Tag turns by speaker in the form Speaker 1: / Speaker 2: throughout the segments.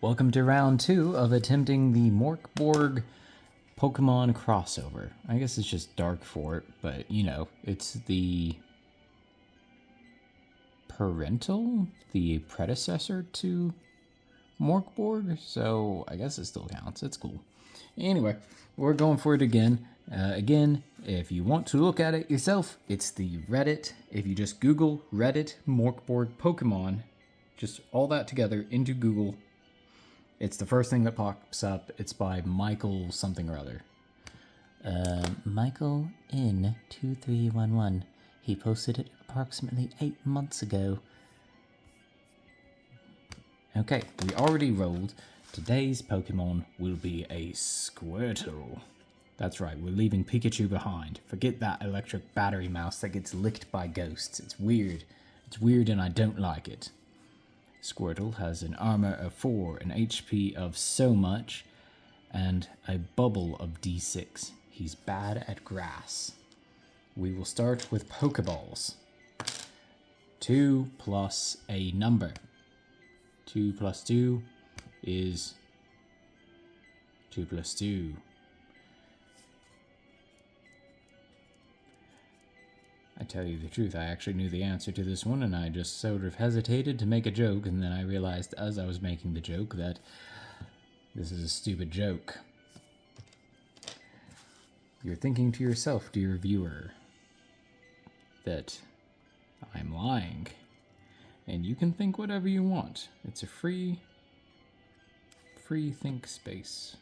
Speaker 1: Welcome to round 2 of attempting the Morkborg Pokemon crossover. I guess it's just Dark Fort, but you know, it's the the predecessor to Morkborg, so I guess it still counts. It's cool. Anyway, we're going for it again. Again, if you want to look at it yourself, it's the Reddit. If you just Google Reddit Morkborg Pokemon, just all that together into Google, it's the first thing that pops up. It's by Michael something or other. Michael in 2311. He posted it approximately 8 months ago. Okay, we already rolled. Today's Pokemon will be a Squirtle. That's right, we're leaving Pikachu behind. Forget that electric battery mouse that gets licked by ghosts. It's weird. It's weird and I don't like it. Squirtle has an armor of 4, an HP of so much, and a bubble of D6. He's bad at grass. We will start with Pokeballs. 2 plus a number. 2 plus 2 is 2 plus 2. I tell you the truth, I actually knew the answer to this one, and I just sort of hesitated to make a joke, and then I realized as I was making the joke that this is a stupid joke. You're thinking to yourself, dear viewer, that I'm lying. And you can think whatever you want. It's a free think space.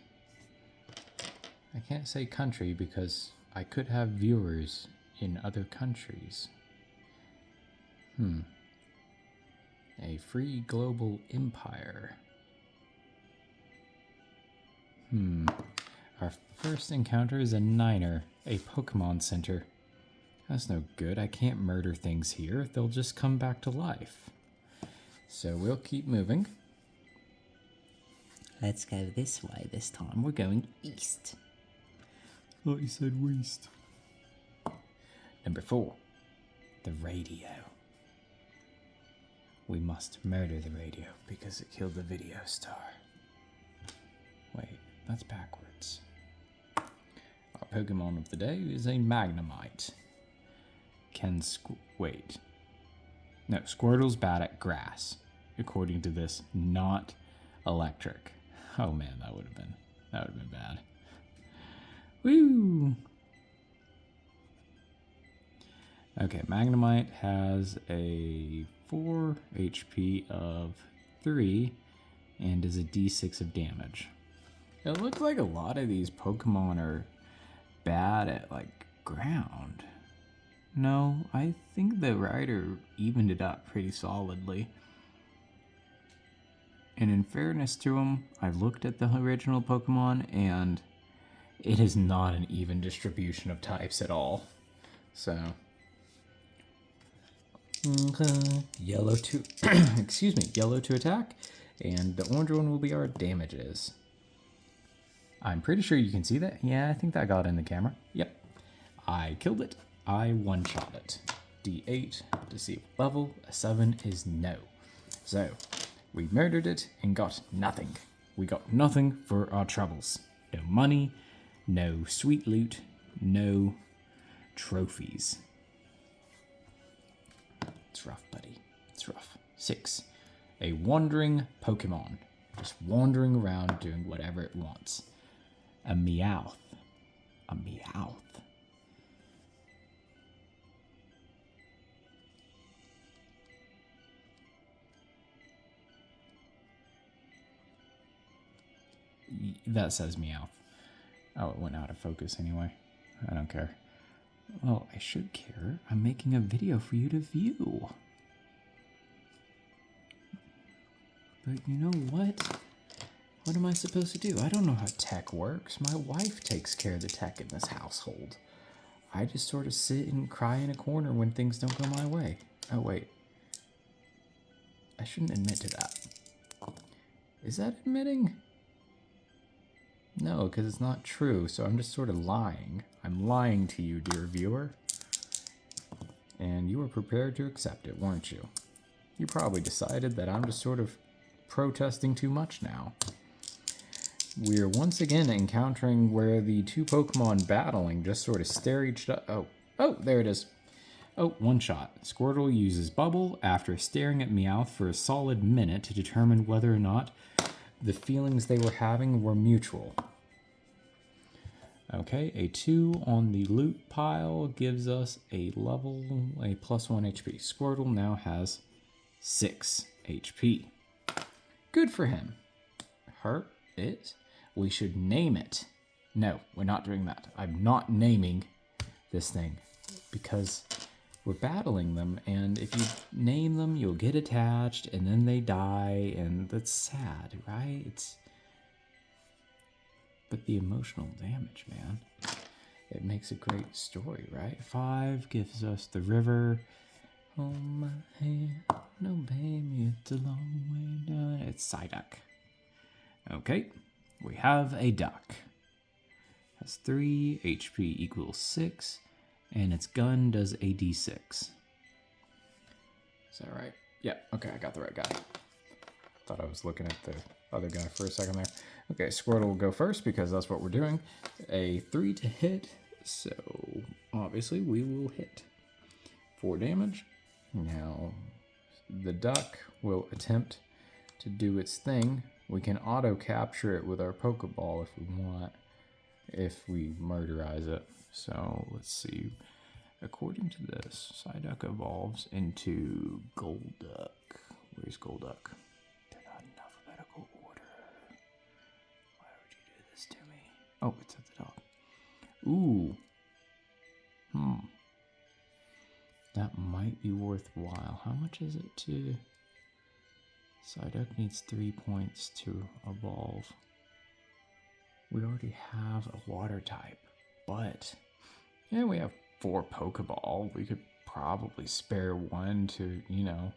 Speaker 1: I can't say country because I could have viewers in other countries. A free global empire. Our first encounter is a Niner, a Pokemon Center. That's no good. I can't murder things here. They'll just come back to life. So we'll keep moving. Let's go this way this time. We're going east. Thought you said west. Number 4, the radio. We must murder the radio because it killed the video star. Wait, that's backwards. Our Pokemon of the day is a Magnemite. Squirtle's bad at grass, according to this, not electric. Oh man, that would have been bad. Woo! Okay, Magnemite has a 4 HP of 3 and does a D6 of damage. It looks like a lot of these Pokemon are bad at, like, ground. No, I think the writer evened it up pretty solidly. And in fairness to him, I looked at the original Pokemon and it is not an even distribution of types at all. So yellow to yellow to attack, and the orange one will be our damages. I'm pretty sure you can see that. Yeah, I think that got in the camera. Yep. I killed it. I one-shot it. D8 to see what level. A 7 is no. So, we murdered it and got nothing. We got nothing for our troubles. No money, no sweet loot, no trophies. It's rough, buddy. It's rough. 6. A wandering Pokemon. Just wandering around doing whatever it wants. A Meowth. A Meowth. That says Meowth. Oh, it went out of focus anyway. I don't care. Well, I should care. I'm making a video for you to view. But you know what? What am I supposed to do? I don't know how tech works. My wife takes care of the tech in this household. I just sort of sit and cry in a corner when things don't go my way. Oh, wait. I shouldn't admit to that. Is that admitting? No, because it's not true, so I'm just sort of lying. I'm lying to you, dear viewer. And you were prepared to accept it, weren't you? You probably decided that I'm just sort of protesting too much now. We're once again encountering where the two Pokemon battling just sort of stare each other. Oh, there it is. Oh, one shot. Squirtle uses Bubble after staring at Meowth for a solid minute to determine whether or not the feelings they were having were mutual. Okay, a 2 on the loot pile gives us a +1 HP. Squirtle now has 6 HP. Good for him. Hurt it? We should name it. No, we're not doing that. I'm not naming this thing because we're battling them, and if you name them, you'll get attached, and then they die, and that's sad, right? But the emotional damage, man, it makes a great story, right? 5 gives us the river. Oh my hand, no baby, it's a long way down. It's Psyduck. Okay, we have a duck. Has 3, HP equals 6, and its gun does a d6. Is that right? Yeah, okay, I got the right guy. Thought I was looking at the other guy for a second there. Okay, Squirtle will go first because that's what we're doing. A 3 to hit, so obviously we will hit. 4 damage. Now, the duck will attempt to do its thing. We can auto-capture it with our Pokeball if we want, if we murderize it. So, let's see. According to this, Psyduck evolves into Golduck. Where's Golduck? They're not in alphabetical order. Why would you do this to me? Oh, it's at the top. Ooh. That might be worthwhile. How much is it to... Psyduck needs 3 points to evolve. We already have a water type, but... yeah, we have 4 Pokeball. We could probably spare 1 to, you know...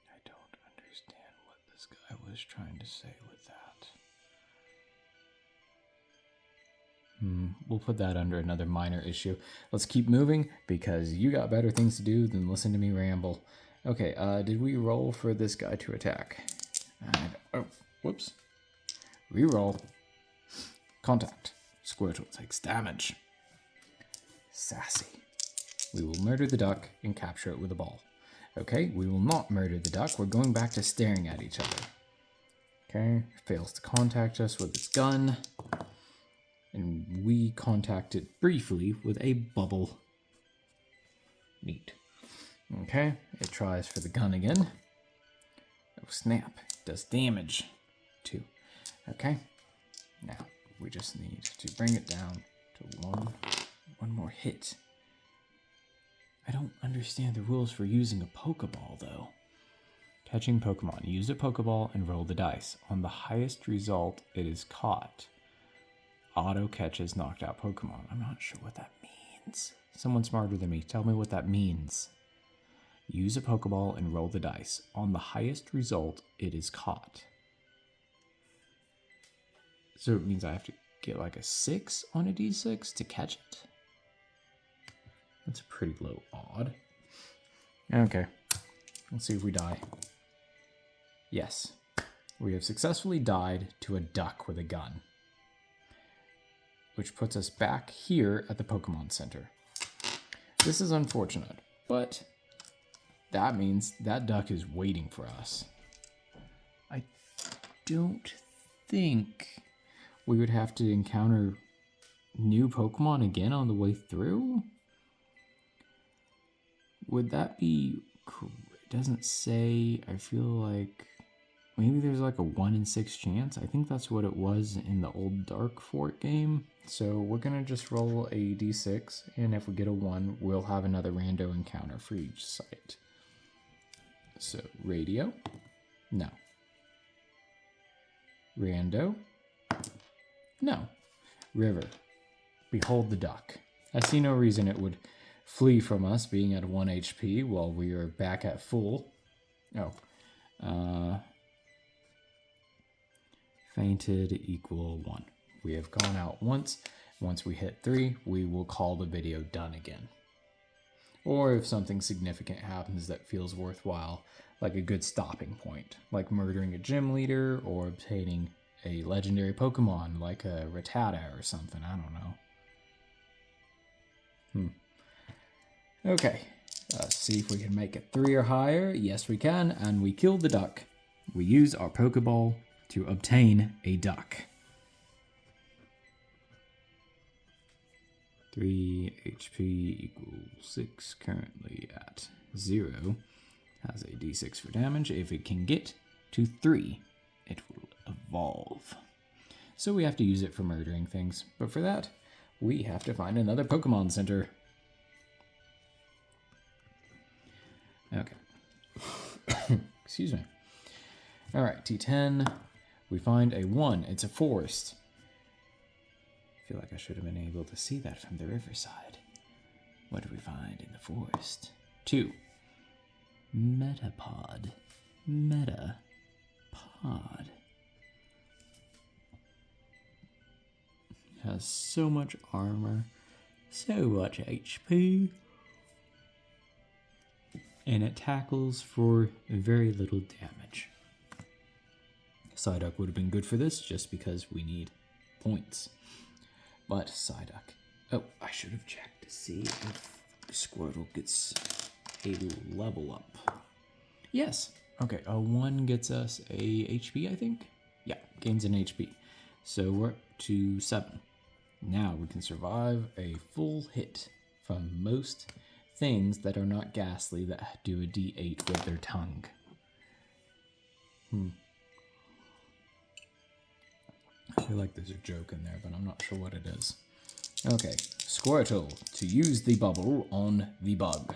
Speaker 1: I don't understand what this guy was trying to say with that. We'll put that under another minor issue. Let's keep moving because you got better things to do than listen to me ramble. Okay, did we roll for this guy to attack? Oh, whoops. Reroll. Contact. Squirtle takes damage. Sassy. We will murder the duck and capture it with a ball. Okay, we will not murder the duck. We're going back to staring at each other. Okay, fails to contact us with its gun. And we contact it briefly with a bubble. Neat. Okay, it tries for the gun again. Oh snap, does damage. 2. Okay, now we just need to bring it down to one more hit. I don't understand the rules for using a Pokeball though. Catching Pokemon. Use a Pokeball and roll the dice. On the highest result, it is caught. Auto catches knocked out Pokemon. I'm not sure what that means. Someone smarter than me, tell me what that means. Use a Pokeball and roll the dice. On the highest result, it is caught. So it means I have to get like a 6 on a d6 to catch it? That's a pretty low odd. Okay, let's see if we die. Yes, we have successfully died to a duck with a gun, which puts us back here at the Pokemon Center. This is unfortunate, but that means that duck is waiting for us. I don't think we would have to encounter new Pokemon again on the way through. Would that be... it doesn't say. I feel like maybe there's like a 1 in 6 chance. I think that's what it was in the old Dark Fort game. So we're going to just roll a d6, and if we get a 1, we'll have another rando encounter for each site. So, radio? No. Rando? No. River. Behold the duck. I see no reason it would flee from us being at 1 HP while we are back at full. Oh. Fainted equal 1. We have gone out once. Once we hit 3, we will call the video done again. or if something significant happens that feels worthwhile, like a good stopping point, like murdering a gym leader or obtaining a legendary Pokemon like a Rattata or something. I don't know. Okay, let's see if we can make it 3 or higher. Yes, we can, and we killed the duck. We use our Pokeball to obtain a duck. 3 HP equals 6, currently at 0. Has a d6 for damage. If it can get to 3, it will evolve. So we have to use it for murdering things. But for that, we have to find another Pokemon Center. Okay. Excuse me. Alright, T10. We find a 1. It's a forest. I feel like I should have been able to see that from the riverside. What do we find in the forest? 2. Metapod. Metapod. Has so much armor, so much HP, and it tackles for very little damage. Psyduck would have been good for this just because we need points. But Psyduck. Oh, I should have checked to see if Squirtle gets a level up. Yes. Okay, a 1 gets us a HP, I think? Yeah, gains an HP. So we're up to 7. Now we can survive a full hit from most things that are not ghastly that do a d8 with their tongue. I feel like there's a joke in there, but I'm not sure what it is. Okay, Squirtle, to use the bubble on the bug.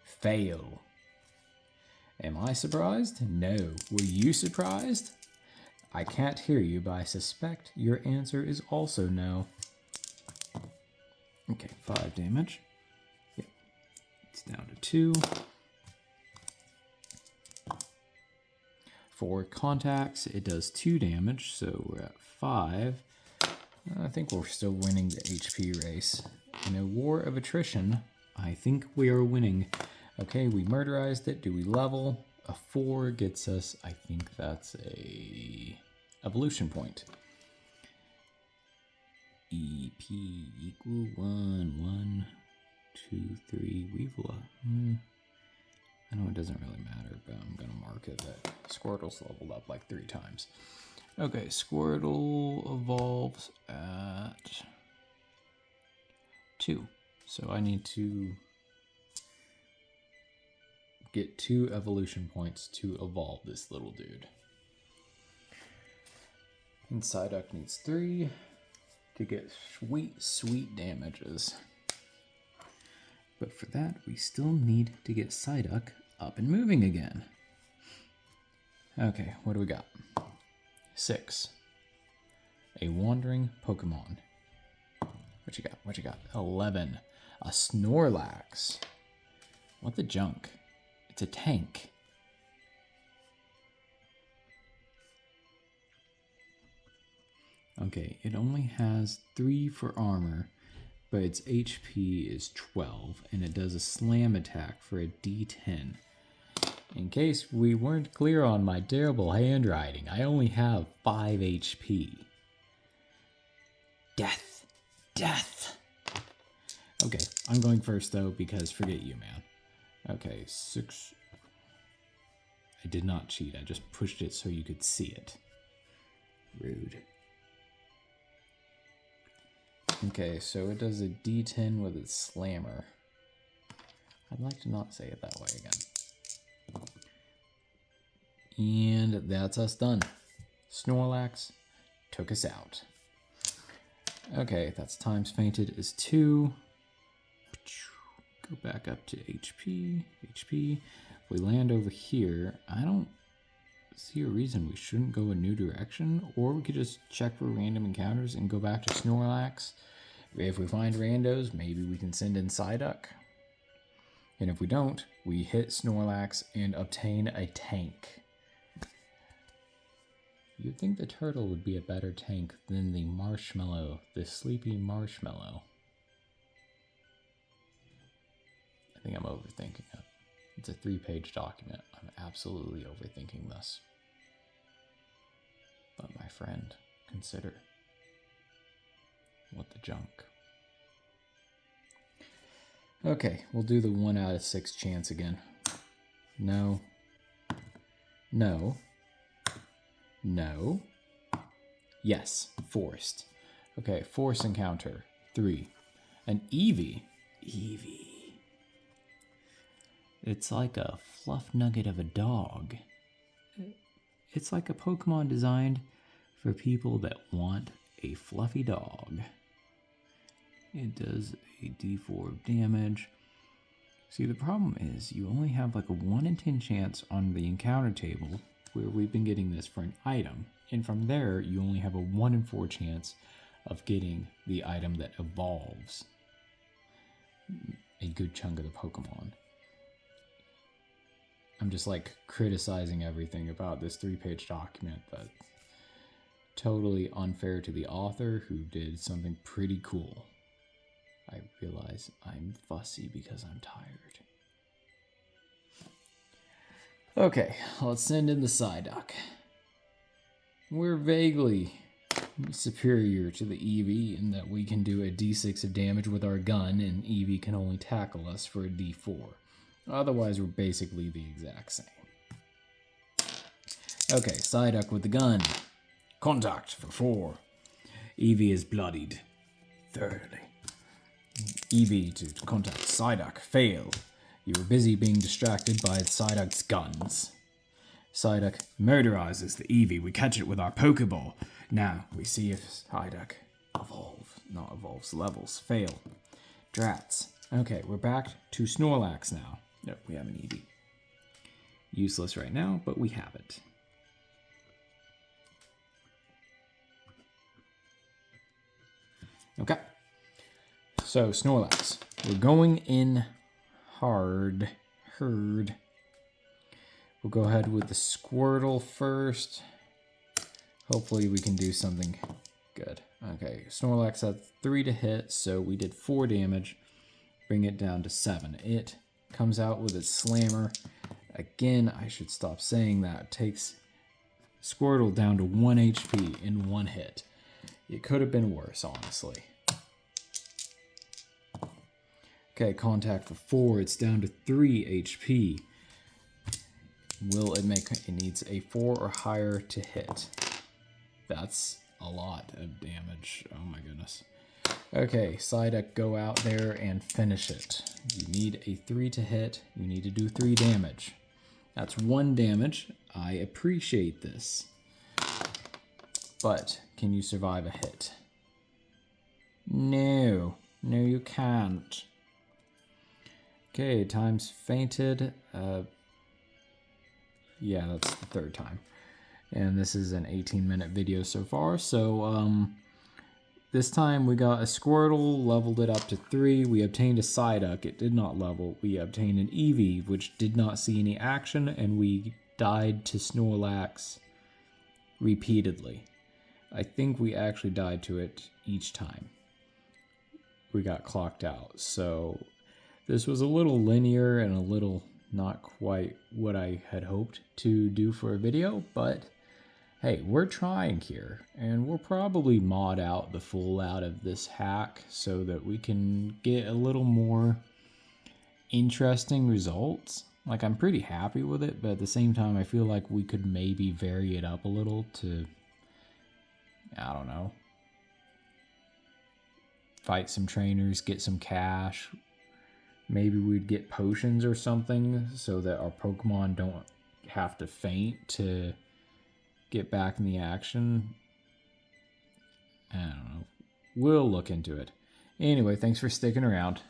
Speaker 1: Fail. Am I surprised? No. Were you surprised? I can't hear you, but I suspect your answer is also no. Okay, 5 damage. Yep. It's down to 2. 4 contacts, it does 2 damage, so we're at 5. I think we're still winning the HP race. In a war of attrition, I think we are winning. Okay, we murderized it. Do we level? A 4 gets us, I think that's a evolution point. EP equal 1, 1, 2, 3. We've I know it doesn't really matter, but I'm gonna mark it that Squirtle's leveled up like 3 times. Okay, Squirtle evolves at 2. So I need to get 2 evolution points to evolve this little dude. And Psyduck needs 3 to get sweet, sweet damages. But for that, we still need to get Psyduck up and moving again. Okay, what do we got? 6. A wandering Pokemon. What you got? What you got? 11. A Snorlax. What the junk? It's a tank. Okay, it only has 3 for armor, but its HP is 12, and it does a slam attack for a D10. In case we weren't clear on my terrible handwriting, I only have 5 HP. Death. Death. Okay, I'm going first though, because forget you, man. Okay, 6. I did not cheat, I just pushed it so you could see it. Rude. Okay, so it does a D10 with its slammer. I'd like to not say it that way again. And that's us done. Snorlax took us out. Okay, that's times fainted is 2. Go back up to HP. HP. If we land over here, I don't see a reason we shouldn't go a new direction, or we could just check for random encounters and go back to Snorlax. If we find randos, maybe we can send in Psyduck. And if we don't, we hit Snorlax and obtain a tank. You'd think the turtle would be a better tank than the marshmallow, the sleepy marshmallow. think I'm overthinking it. It's a 3-page document. I'm absolutely overthinking this. But my friend, consider. What the junk. Okay, we'll do the 1 out of 6 chance again. No. No. No. Yes, forced. Okay, force encounter. 3. An Eevee. Eevee. It's like a fluff nugget of a dog. It's like a Pokemon designed for people that want a fluffy dog. It does a D4 of damage. See, the problem is you only have like a 1 in 10 chance on the encounter table where we've been getting this for an item. And from there, you only have a 1 in 4 chance of getting the item that evolves a good chunk of the Pokemon. I'm just like criticizing everything about this 3-page document that's totally unfair to the author who did something pretty cool. I realize I'm fussy because I'm tired. Okay, let's send in the Psyduck. We're vaguely superior to the Eevee in that we can do a D6 of damage with our gun and Eevee can only tackle us for a D4. Otherwise, we're basically the exact same. Okay, Psyduck with the gun. Contact for 4. Eevee is bloodied thoroughly. Eevee to contact Psyduck. Fail. You were busy being distracted by Psyduck's guns. Psyduck murderizes the Eevee. We catch it with our Pokeball. Now, we see if Psyduck levels. Fail. Drats. Okay, we're back to Snorlax now. Nope, we have an Eevee. Useless right now, but we have it. Okay. So, Snorlax. We're going in hard. We'll go ahead with the Squirtle first. Hopefully we can do something good. Okay, Snorlax had 3 to hit, so we did 4 damage. Bring it down to 7. It comes out with its Slammer. Again, I should stop saying that. It takes Squirtle down to 1 HP in 1 hit. It could have been worse, honestly. Okay, contact for 4. It's down to 3 HP. Will it make... It needs a 4 or higher to hit. That's a lot of damage. Oh my goodness. Okay, Psyduck, go out there and finish it. You need a 3 to hit. You need to do 3 damage. That's 1 damage. I appreciate this. But, can you survive a hit? No. No, you can't. Okay, time's fainted. Yeah, that's the 3rd time. And this is an 18-minute video so far. So, this time we got a Squirtle, leveled it up to 3. We obtained a Psyduck. It did not level. We obtained an Eevee, which did not see any action, and we died to Snorlax repeatedly. I think we actually died to it each time we got clocked out. So this was a little linear and a little not quite what I had hoped to do for a video, but hey, we're trying here, and we'll probably mod out the full out of this hack so that we can get a little more interesting results. Like, I'm pretty happy with it, but at the same time, I feel like we could maybe vary it up a little to, I don't know, fight some trainers, get some cash. Maybe we'd get potions or something so that our Pokemon don't have to faint to get back in the action. I don't know. We'll look into it. Anyway, thanks for sticking around.